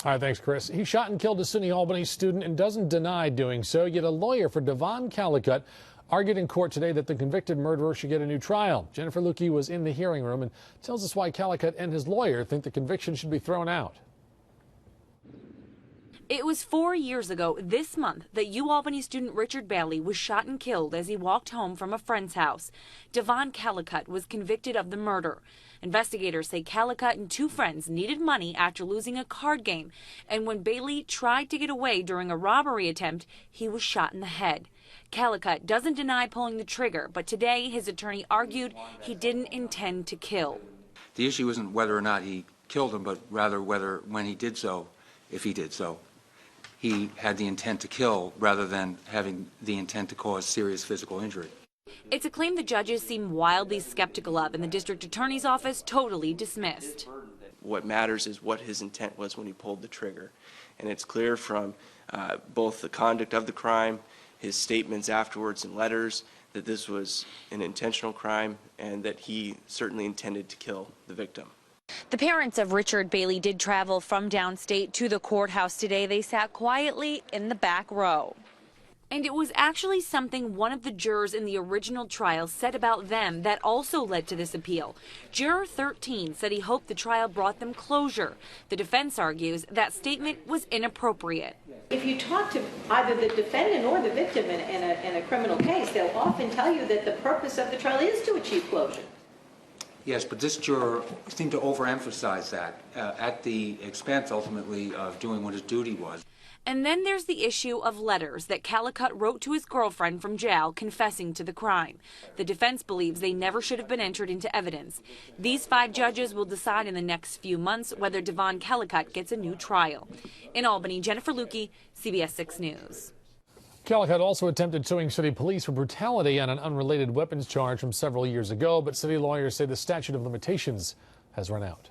All right, thanks, Chris. He shot and killed a SUNY Albany student and doesn't deny doing so, yet a lawyer for Devon Callicut argued in court today that the convicted murderer should get a new trial. Jennifer Lukey was in the hearing room and tells us why Callicut and his lawyer think the conviction should be thrown out. It was 4 years ago this month that UAlbany student Richard Bailey was shot and killed as he walked home from a friend's house. Devon Callicut was convicted of the murder. Investigators say Callicut and two friends needed money after losing a card game, and when Bailey tried to get away during a robbery attempt, he was shot in the head. Callicut doesn't deny pulling the trigger, but today his attorney argued he didn't intend to kill. The issue isn't whether or not he killed him, but rather whether, when he did so, if he did so, he had the intent to kill rather than having the intent to cause serious physical injury. It's a claim the judges seem wildly skeptical of, and the district attorney's office totally dismissed. What matters is what his intent was when he pulled the trigger. And it's clear from both the conduct of the crime, his statements afterwards and letters, that this was an intentional crime and that he certainly intended to kill the victim. The parents of Richard Bailey did travel from downstate to the courthouse today. They sat quietly in the back row. And it was actually something one of the jurors in the original trial said about them that also led to this appeal. Juror 13 said he hoped the trial brought them closure. The defense argues that statement was inappropriate. If you talk to either the defendant or the victim in a criminal case, they'll often tell you that the purpose of the trial is to achieve closure. Yes, but this juror seemed to overemphasize that at the expense, ultimately, of doing what his duty was. And then there's the issue of letters that Callicut wrote to his girlfriend from jail confessing to the crime. The defense believes they never should have been entered into evidence. These 5 judges will decide in the next few months whether Devon Callicut gets a new trial. In Albany, Jennifer Lukey, CBS 6 News. Callicut also attempted suing city police for brutality on an unrelated weapons charge from several years ago, but city lawyers say the statute of limitations has run out.